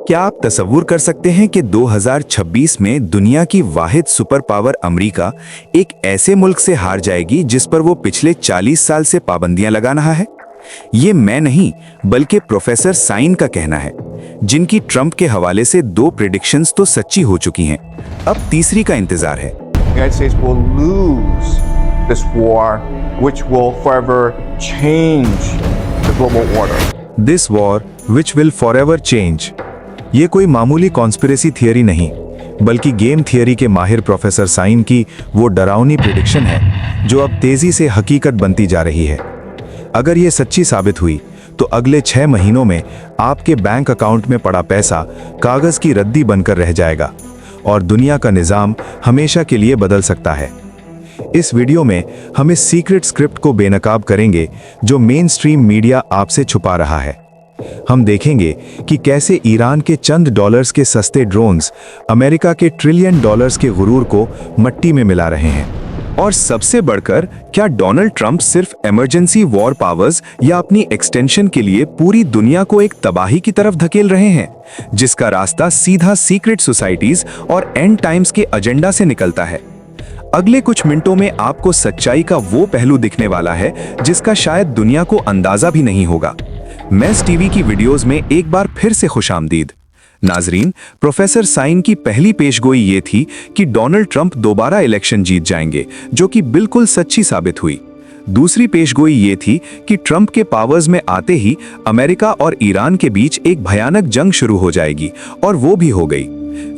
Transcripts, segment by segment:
क्या आप तसव्वुर कर सकते हैं कि 2026 में दुनिया की वाहिद सुपर पावर अमेरिका एक ऐसे मुल्क से हार जाएगी जिस पर वो पिछले 40 साल से पाबंदियां लगा रहा है? ये मैं नहीं बल्कि प्रोफेसर साइन का कहना है, जिनकी ट्रंप के हवाले से 2 प्रेडिक्शंस तो सच्ची हो चुकी हैं। अब तीसरी का इंतजार है। United States will lose this war, which will forever change the global order. This war which will forever change. ये कोई मामूली कॉन्स्पिरेसी थियरी नहीं, बल्कि गेम थियरी के माहिर प्रोफेसर साइन की वो डरावनी प्रेडिक्शन है जो अब तेजी से हकीकत बनती जा रही है। अगर ये सच्ची साबित हुई तो अगले 6 महीनों में आपके बैंक अकाउंट में पड़ा पैसा कागज की रद्दी बनकर रह जाएगा और दुनिया का निज़ाम हमेशा के लिए बदल सकता है। इस वीडियो में हम इस सीक्रेट स्क्रिप्ट को बेनकाब करेंगे जो मेन स्ट्रीम मीडिया आपसे छुपा रहा है। हम देखेंगे कि कैसे ईरान के चंद डॉलर्स के सस्ते ड्रोन्स अमेरिका के ट्रिलियन डॉलर्स के गुरूर को मट्टी में मिला रहे हैं। और सबसे बढ़कर, क्या डोनाल्ड ट्रंप सिर्फ इमरजेंसी वॉर पावर्स या अपनी एक्सटेंशन के लिए पूरी दुनिया को एक तबाही की तरफ धकेल रहे हैं, जिसका रास्ता सीधा सीक्रेट सोसाइटीज और एंड टाइम्स के एजेंडा से निकलता है? अगले कुछ मिनटों में आपको सच्चाई का वो पहलू दिखने वाला है जिसका शायद दुनिया को अंदाजा भी नहीं होगा। मैस टीवी की वीडियोस में एक बार फिर से खुशामदीद। नाजरीन, प्रोफेसर साइन की पहली पेशगोई ये थी कि डोनाल्ड ट्रंप दोबारा इलेक्शन जीत जाएंगे, जो कि बिल्कुल सच्ची साबित हुई। दूसरी पेशगोई ये थी कि ट्रंप के पावर्स में आते ही अमेरिका और ईरान के बीच एक भयानक जंग शुरू हो जाएगी, और वो भी हो गई।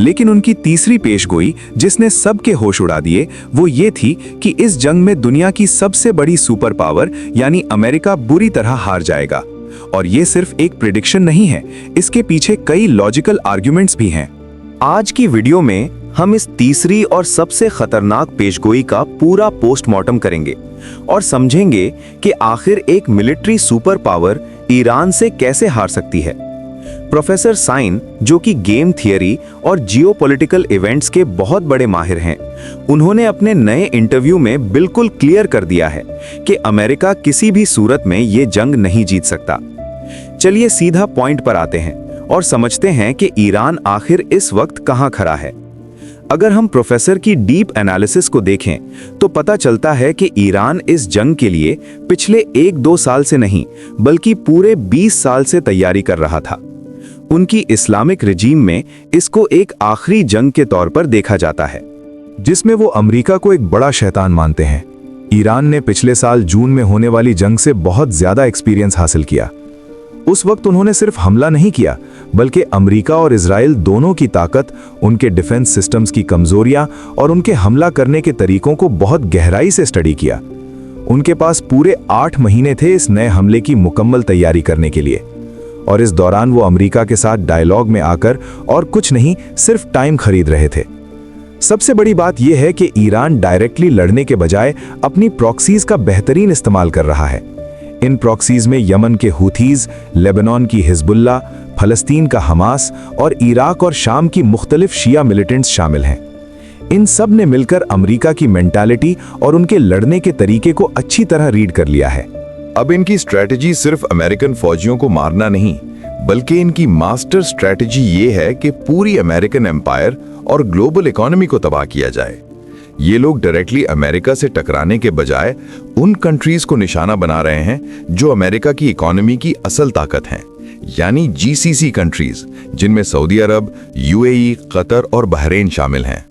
लेकिन उनकी तीसरी पेशगोई, जिसने सबके होश उड़ा दिए, वो ये थी कि इस जंग में दुनिया की सबसे बड़ी सुपर पावर यानी अमेरिका बुरी तरह हार जाएगा। और ये सिर्फ एक प्रेडिक्शन नहीं है, इसके पीछे कई लॉजिकल आर्ग्यूमेंट्स भी हैं। आज की वीडियो में हम इस तीसरी और सबसे खतरनाक पेशगोई का पूरा पोस्टमार्टम करेंगे और समझेंगे कि आखिर एक मिलिट्री सुपर पावर ईरान से कैसे हार सकती है। प्रोफेसर साइन, जो कि गेम थियरी और जियोपॉलिटिकल इवेंट्स के बहुत बड़े माहिर हैं, उन्होंने अपने नए इंटरव्यू में बिल्कुल क्लियर कर दिया है कि अमेरिका किसी भी सूरत में ये जंग नहीं जीत सकता। चलिए सीधा पॉइंट पर आते हैं और समझते हैं कि ईरान आखिर इस वक्त कहां खड़ा है। अगर हम प्रोफेसर की डीप एनालिसिस को देखें तो पता चलता है कि ईरान इस जंग के लिए पिछले 1-2 साल से नहीं बल्कि पूरे 20 साल से तैयारी कर रहा था। उनकी इस्लामिक रिजीम में इसको एक आखिरी जंग के तौर पर देखा जाता है, जिसमें वो अमेरिका को एक बड़ा शैतान मानते हैं। ईरान ने पिछले साल जून में होने वाली जंग से बहुत ज्यादा एक्सपीरियंस हासिल किया। उस वक्त उन्होंने सिर्फ हमला नहीं किया, बल्कि अमेरिका और इजराइल दोनों की ताकत, उनके डिफेंस सिस्टम्स की कमजोरियां और उनके हमला करने के तरीकों को बहुत गहराई से स्टडी किया। उनके पास पूरे 8 महीने थे इस नए हमले की मुकम्मल तैयारी करने के लिए, और इस दौरान वो अमेरिका के साथ डायलॉग में आकर और कुछ नहीं, सिर्फ टाइम खरीद रहे थे। सबसे बड़ी बात यह है कि ईरान डायरेक्टली लड़ने के बजाय अपनी प्रॉक्सीज का बेहतरीन इस्तेमाल कर रहा है। इन प्रॉक्सीज में यमन के हुथीज, लेबनान की हिजबुल्लाह, फलस्तीन का हमास और इराक और शाम की मुख्तलिफ शिया मिलिटेंट्स शामिल हैं। इन सब ने मिलकर अमेरिका की मेंटालिटी और उनके लड़ने के तरीके को अच्छी तरह रीड कर लिया है। अब इनकी स्ट्रैटेजी सिर्फ अमेरिकन फौजियों को मारना नहीं, बल्कि इनकी मास्टर स्ट्रैटेजी ये है कि पूरी अमेरिकन एम्पायर और ग्लोबल इकोनॉमी को तबाह किया जाए। ये लोग डायरेक्टली अमेरिका से टकराने के बजाय उन कंट्रीज को निशाना बना रहे हैं जो अमेरिका की इकोनॉमी की असल ताकत हैं, यानी जीसीसी कंट्रीज, जिनमें सऊदी अरब, यूएई, कतर और बहरीन शामिल हैं।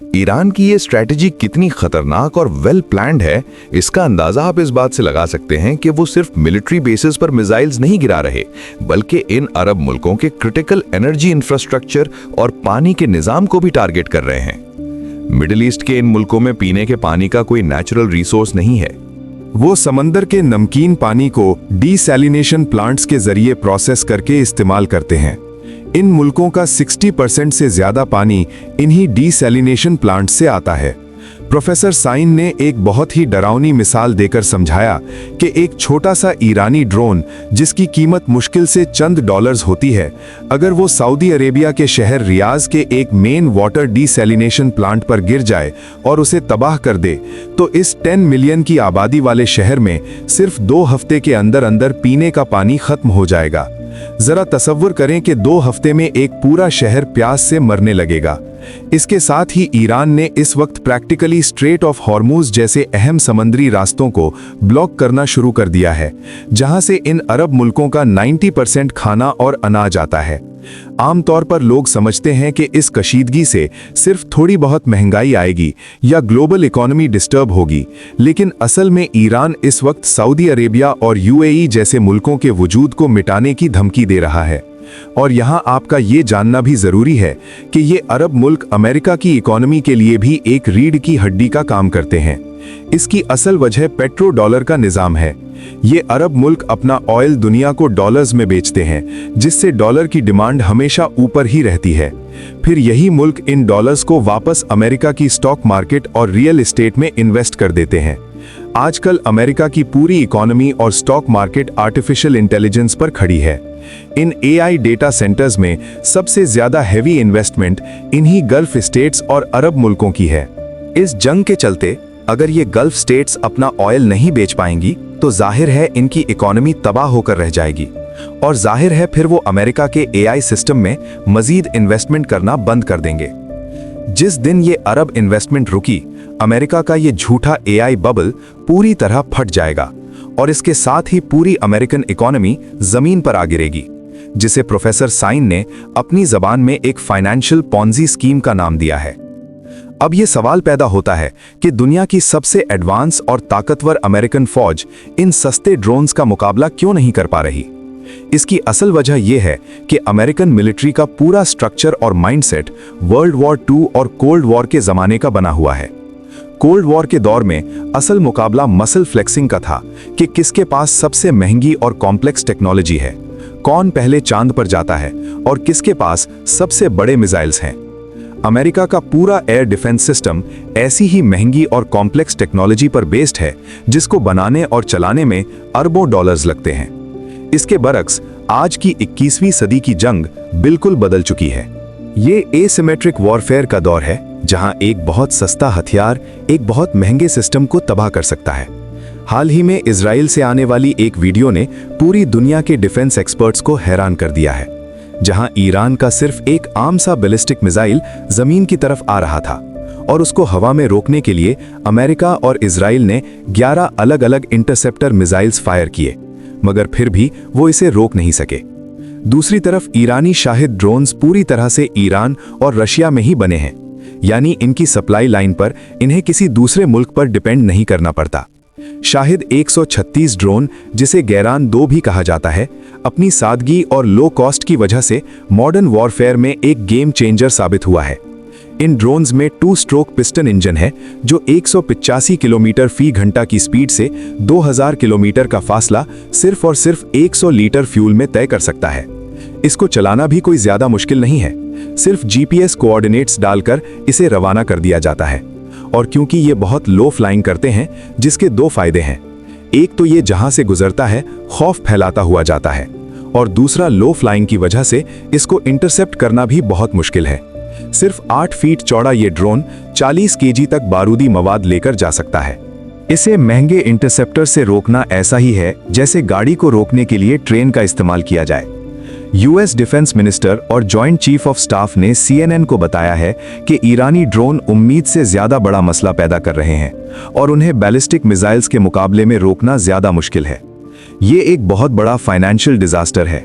ईरान की ये स्ट्रैटेजी कितनी खतरनाक और वेल प्लान्ड है, इसका अंदाजा आप इस बात से लगा सकते हैं कि वो सिर्फ मिलिट्री बेसिस पर मिसाइल्स नहीं गिरा रहे, बल्कि इन अरब मुल्कों के क्रिटिकल एनर्जी इंफ्रास्ट्रक्चर और पानी के निजाम को भी टारगेट कर रहे हैं। मिडिल ईस्ट के इन मुल्कों में पीने के पानी का कोई नेचुरल रिसोर्स नहीं है। वो समंदर के नमकीन पानी को डीसैलिनेशन प्लांट्स के जरिए प्रोसेस करके इस्तेमाल करते हैं। इन मुल्कों का 60% से ज्यादा पानी इन्हीं डीसैलिनेशन प्लांट से आता है। प्रोफेसर साइन ने एक बहुत ही डरावनी मिसाल देकर समझाया कि एक छोटा सा ईरानी ड्रोन, जिसकी कीमत मुश्किल से चंद डॉलर्स होती है, अगर वो सऊदी अरेबिया के शहर रियाज के एक मेन वाटर डीसैलिनेशन प्लांट पर गिर जाए और उसे तबाह कर दे, तो इस 10 मिलियन की आबादी वाले शहर में सिर्फ 2 हफ्ते के अंदर अंदर पीने का पानी खत्म हो जाएगा। जरा तसव्वुर करें कि 2 हफ्ते में एक पूरा शहर प्यास से मरने लगेगा। इसके साथ ही ईरान ने इस वक्त प्रैक्टिकली स्ट्रेट ऑफ हॉर्मुज जैसे अहम समुद्री रास्तों को ब्लॉक करना शुरू कर दिया है, जहां से इन अरब मुल्कों का 90% खाना और अनाज आता है। आमतौर पर लोग समझते हैं कि इस कशीदगी से सिर्फ थोड़ी बहुत महंगाई आएगी या ग्लोबल इकोनॉमी डिस्टर्ब होगी, लेकिन असल में ईरान इस वक्त सऊदी अरेबिया और यूएई जैसे मुल्कों के वजूद को मिटाने की धमकी दे रहा है। और यहां आपका ये जानना भी जरूरी है कि ये अरब मुल्क अमेरिका की इकोनॉमी के लिए भी एक रीढ़ की हड्डी का काम करते हैं। इसकी असल वजह पेट्रो डॉलर का निजाम है। ये अरब मुल्क अपना ऑयल दुनिया को डॉलर्स में बेचते हैं, जिससे डॉलर की डिमांड हमेशा ऊपर ही रहती है। फिर यही मुल्क इन डॉलर्स को वापस अमेरिका की स्टॉक मार्केट और रियल एस्टेट में इन्वेस्ट कर देते हैं। आजकल अमेरिका की पूरी इकोनॉमी और स्टॉक मार्केट आर्टिफिशियल इंटेलिजेंस पर खड़ी है। इन एआई डेटा सेंटर्स में सबसे ज्यादा हैवी इन्वेस्टमेंट इन्हीं गल्फ स्टेट्स और अरब मुल्कों की है। इस जंग के चलते अगर ये गल्फ स्टेट्स अपना ऑयल नहीं बेच पाएंगी तो जाहिर है इनकी इकोनॉमी तबाह होकर रह जाएगी, और जाहिर है फिर वो अमेरिका के एआई सिस्टम में मजीद इन्वेस्टमेंट करना बंद कर देंगे। जिस दिन ये अरब इन्वेस्टमेंट रुकी, अमेरिका का ये झूठा एआई बबल पूरी तरह फट जाएगा और इसके साथ ही पूरी अमेरिकन इकोनॉमी जमीन पर आ गिरेगी, जिसे प्रोफेसर साइन ने अपनी जबान में एक फाइनेंशियल पॉन्जी स्कीम का नाम दिया है। अब यह सवाल पैदा होता है कि दुनिया की सबसे एडवांस और ताकतवर अमेरिकन फौज इन सस्ते ड्रोन्स का मुकाबला क्यों नहीं कर पा रही। इसकी असल वजह यह है कि अमेरिकन मिलिट्री का पूरा स्ट्रक्चर और माइंडसेट वर्ल्ड वॉर II और कोल्ड वॉर के जमाने का बना हुआ है। कोल्ड वॉर के दौर में असल मुकाबला मसल फ्लेक्सिंग का था कि किसके पास सबसे महंगी और कॉम्प्लेक्स टेक्नोलॉजी है, कौन पहले चांद पर जाता है और किसके पास सबसे बड़े मिसाइल्स हैं। अमेरिका का पूरा एयर डिफेंस सिस्टम ऐसी ही महंगी और कॉम्प्लेक्स टेक्नोलॉजी पर बेस्ड है जिसको बनाने और चलाने में अरबों डॉलर्स लगते हैं। इसके बरक्स आज की 21वीं सदी की जंग बिल्कुल बदल चुकी है। ये एसिमेट्रिक वॉरफेयर का दौर है, जहां एक बहुत सस्ता हथियार एक बहुत महंगे सिस्टम को तबाह कर सकता है। हाल ही में इजराइल से आने वाली एक वीडियो ने पूरी दुनिया के डिफेंस एक्सपर्ट्स को हैरान कर दिया है, जहां ईरान का सिर्फ एक आम सा बैलिस्टिक मिसाइल जमीन की तरफ आ रहा था और उसको हवा में रोकने के लिए अमेरिका और इजराइल ने 11 अलग अलग इंटरसेप्टर मिसाइल्स फायर किए, मगर फिर भी वो इसे रोक नहीं सके। दूसरी तरफ ईरानी शाहिद ड्रोन्स पूरी तरह से ईरान और रशिया में ही बने हैं, यानी इनकी सप्लाई लाइन पर इन्हें किसी दूसरे मुल्क पर डिपेंड नहीं करना पड़ता। शाहिद 136 ड्रोन, जिसे गैरान 2 भी कहा जाता है, अपनी सादगी और लो कॉस्ट की वजह से मॉडर्न वॉरफेयर में एक गेम चेंजर साबित हुआ है। इन ड्रोन्स में 2 स्ट्रोक पिस्टन इंजन है जो 185 किलोमीटर फी घंटा की स्पीड से 2000 किलोमीटर का फासला सिर्फ और सिर्फ 100 लीटर फ्यूल में तय कर सकता है। इसको चलाना भी कोई ज्यादा मुश्किल नहीं है, सिर्फ जीपीएस कोऑर्डिनेट्स डालकर इसे रवाना कर दिया जाता है। और क्योंकि ये बहुत लो फ्लाइंग करते हैं, जिसके 2 फायदे हैं। एक तो ये जहां से गुजरता है खौफ फैलाता हुआ जाता है, और दूसरा लो फ्लाइंग की वजह से इसको इंटरसेप्ट करना भी बहुत मुश्किल है। सिर्फ 8 फीट चौड़ा ये ड्रोन 40 केजी तक बारूदी मवाद लेकर जा सकता है। इसे महंगे इंटरसेप्टर से रोकना ऐसा ही है जैसे गाड़ी को रोकने के लिए ट्रेन का इस्तेमाल किया जाए। यूएस डिफेंस मिनिस्टर और जॉइंट चीफ ऑफ स्टाफ ने CNN को बताया है कि ईरानी ड्रोन उम्मीद से ज्यादा बड़ा मसला पैदा कर रहे हैं और उन्हें बैलिस्टिक मिसाइल्स के मुकाबले में रोकना ज्यादा मुश्किल है। ये एक बहुत बड़ा फाइनेंशियल डिजास्टर है।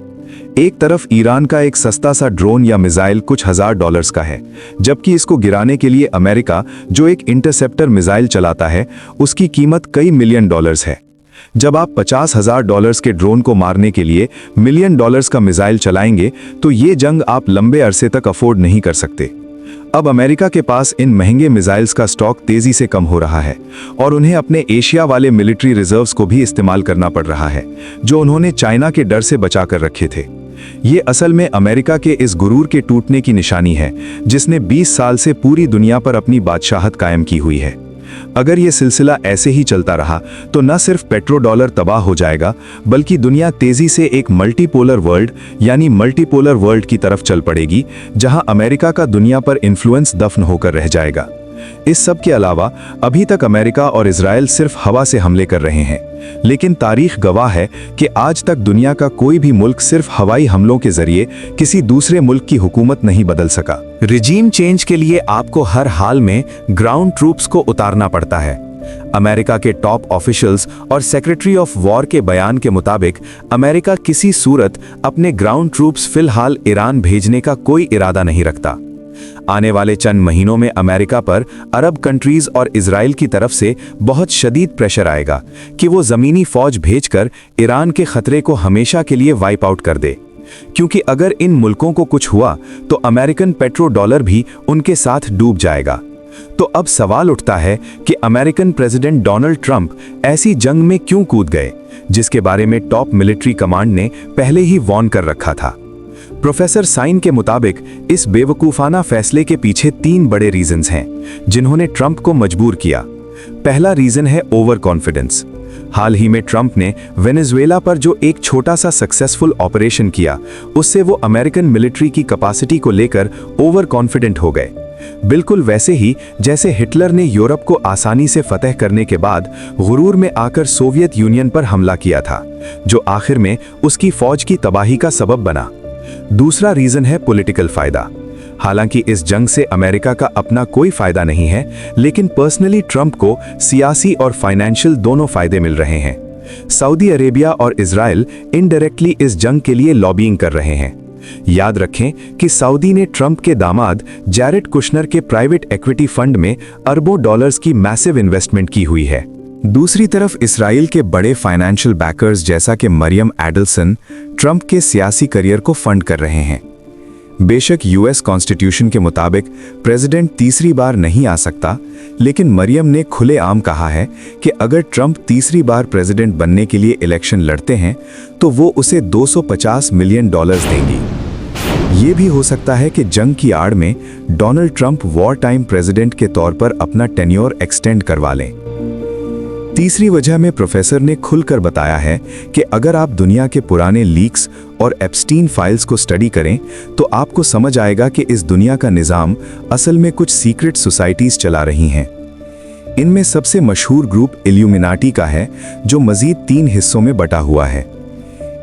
एक तरफ ईरान का एक सस्ता सा ड्रोन या मिसाइल कुछ $1000 का है, जबकि इसको गिराने के लिए अमेरिका जो एक इंटरसेप्टर मिसाइल चलाता है उसकी कीमत कई $1 मिलियन है। जब आप $50,000 के ड्रोन को मारने के लिए $1 मिलियन का मिसाइल चलाएंगे तो ये जंग आप लंबे अरसे तक अफोर्ड नहीं कर सकते। अब अमेरिका के पास इन महंगे मिसाइल्स का स्टॉक तेजी से कम हो रहा है और उन्हें अपने एशिया वाले मिलिट्री रिजर्व्स को भी इस्तेमाल करना पड़ रहा है, जो उन्होंने चाइना के डर से बचा कर रखे थे। ये असल में अमेरिका के इस गुरूर के टूटने की निशानी है, जिसने 20 साल से पूरी दुनिया पर अपनी बादशाहत कायम की हुई है। अगर ये सिलसिला ऐसे ही चलता रहा तो न सिर्फ पेट्रो डॉलर तबाह हो जाएगा, बल्कि दुनिया तेजी से एक मल्टीपोलर वर्ल्ड यानी मल्टीपोलर वर्ल्ड की तरफ चल पड़ेगी, जहां अमेरिका का दुनिया पर इन्फ्लुएंस दफन होकर रह जाएगा। इस सब के अलावा अभी तक अमेरिका और इजराइल सिर्फ हवा से हमले कर रहे हैं, लेकिन तारीख गवाह है कि आज तक दुनिया का कोई भी मुल्क सिर्फ हवाई हमलों के जरिए किसी दूसरे मुल्क की हुकूमत नहीं बदल सका। रिजीम चेंज के लिए आपको हर हाल में ग्राउंड ट्रूप्स को उतारना पड़ता है। अमेरिका के टॉप ऑफिशियल्स और सेक्रेटरी ऑफ वॉर के बयान के मुताबिक अमेरिका किसी सूरत अपने ग्राउंड ट्रूप्स फिलहाल ईरान भेजने का कोई इरादा नहीं रखता। आने वाले चंद महीनों में अमेरिका पर अरब कंट्रीज और इजराइल की तरफ से बहुत शदीद प्रेशर आएगा कि वो जमीनी फौज भेजकर ईरान के खतरे को हमेशा के लिए वाइप आउट कर दे, क्योंकि अगर इन मुल्कों को कुछ हुआ तो अमेरिकन पेट्रो डॉलर भी उनके साथ डूब जाएगा। तो अब सवाल उठता है कि अमेरिकन प्रेसिडेंट डोनाल्ड ट्रंप ऐसी जंग में क्यों कूद गए, जिसके बारे में टॉप मिलिट्री कमांड ने पहले ही वार्न कर रखा था। प्रोफेसर साइन के मुताबिक इस बेवकूफाना फैसले के पीछे 3 बड़े रीजंस हैं जिन्होंने ट्रंप को मजबूर किया। पहला रीजन है ओवर कॉन्फिडेंस। हाल ही में ट्रंप ने वेनेजुएला पर जो एक छोटा सा सक्सेसफुल ऑपरेशन किया, उससे वो अमेरिकन मिलिट्री की कैपेसिटी को लेकर ओवर कॉन्फिडेंट हो गए। बिल्कुल वैसे ही जैसे हिटलर ने यूरोप को आसानी से फतह करने के बाद गुरूर में आकर सोवियत यूनियन पर हमला किया था, जो आखिर में उसकी फौज की तबाही का सबब बना। दूसरा रीजन है पॉलिटिकल फायदा। हालांकि इस जंग से अमेरिका का अपना कोई फायदा नहीं है, लेकिन पर्सनली ट्रंप को सियासी और फाइनेंशियल दोनों फायदे मिल रहे हैं। सऊदी अरेबिया और इजराइल इनडायरेक्टली इस जंग के लिए लॉबिंग कर रहे हैं। याद रखें कि सऊदी ने ट्रंप के दामाद जैरेड कुशनर के प्राइवेट इक्विटी फंड में अरबों डॉलर्स की मैसिव इन्वेस्टमेंट की हुई है। दूसरी तरफ इसराइल के बड़े फाइनेंशियल बैकर्स जैसा कि मरियम एडल्सन ट्रंप के सियासी करियर को फंड कर रहे हैं। बेशक यूएस कॉन्स्टिट्यूशन के मुताबिक प्रेसिडेंट तीसरी बार नहीं आ सकता, लेकिन मरियम ने खुलेआम कहा है कि अगर ट्रंप तीसरी बार प्रेसिडेंट बनने के लिए इलेक्शन लड़ते हैं तो वो उसे $250 मिलियन देंगी। ये भी हो सकता है कि जंग की आड़ में Donald Trump war time president के तौर पर अपना टेन्योर एक्सटेंड करवा लें। तीसरी वजह में प्रोफेसर ने खुलकर बताया है कि अगर आप दुनिया के पुराने लीक्स और एप्स्टीन फाइल्स को स्टडी करें तो आपको समझ आएगा कि इस दुनिया का निज़ाम असल में कुछ सीक्रेट सोसाइटीज चला रही हैं। इनमें सबसे मशहूर ग्रुप इल्यूमिनाटी का है, जो मजीद 3 हिस्सों में बटा हुआ है।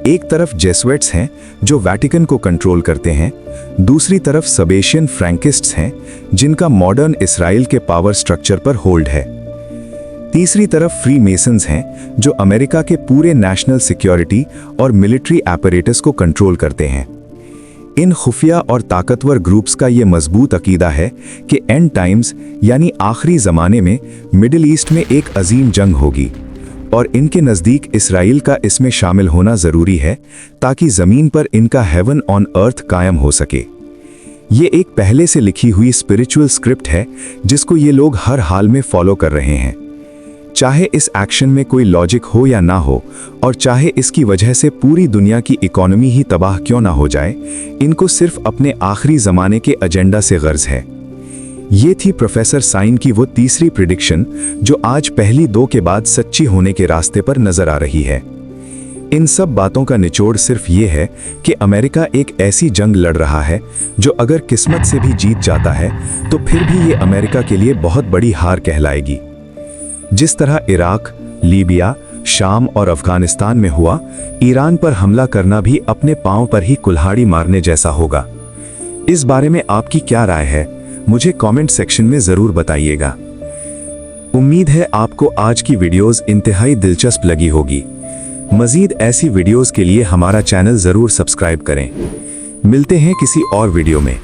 एक तरफ जेसुइट्स हैं जो वेटिकन को कंट्रोल करते हैं, दूसरी तरफ सबेशियन फ्रैंकिस्ट्स हैं जिनका मॉडर्न इसराइल के पावर स्ट्रक्चर पर होल्ड है, तीसरी तरफ फ्री मेसन्स हैं जो अमेरिका के पूरे नेशनल सिक्योरिटी और मिलिट्री एपरेटस को कंट्रोल करते हैं। इन खुफिया और ताकतवर ग्रुप्स का ये मजबूत अकीदा है कि एंड टाइम्स यानी आखिरी ज़माने में मिडिल ईस्ट में एक अजीम जंग होगी और इनके नज़दीक इसराइल का इसमें शामिल होना ज़रूरी है ताकि ज़मीन पर इनका हेवन ऑन अर्थ कायम हो सके। ये एक पहले से लिखी हुई स्पिरिचुअल स्क्रिप्ट है जिसको ये लोग हर हाल में फॉलो कर रहे हैं, चाहे इस एक्शन में कोई लॉजिक हो या ना हो, और चाहे इसकी वजह से पूरी दुनिया की इकोनॉमी ही तबाह क्यों ना हो जाए। इनको सिर्फ अपने आखिरी ज़माने के एजेंडा से गर्ज है। ये थी प्रोफेसर साइन की वो तीसरी प्रिडिक्शन जो आज पहली 2 के बाद सच्ची होने के रास्ते पर नजर आ रही है। इन सब बातों का निचोड़ सिर्फ ये है कि अमेरिका एक ऐसी जंग लड़ रहा है जो अगर किस्मत से भी जीत जाता है तो फिर भी ये अमेरिका के लिए बहुत बड़ी हार कहलाएगी। जिस तरह इराक, लीबिया, शाम और अफगानिस्तान में हुआ, ईरान पर हमला करना भी अपने पांव पर ही कुल्हाड़ी मारने जैसा होगा। इस बारे में आपकी क्या राय है, मुझे कमेंट सेक्शन में जरूर बताइएगा। उम्मीद है आपको आज की वीडियोस इंतहाई दिलचस्प लगी होगी। मजीद ऐसी वीडियोस के लिए हमारा चैनल जरूर सब्सक्राइब करें। मिलते हैं किसी और वीडियो में।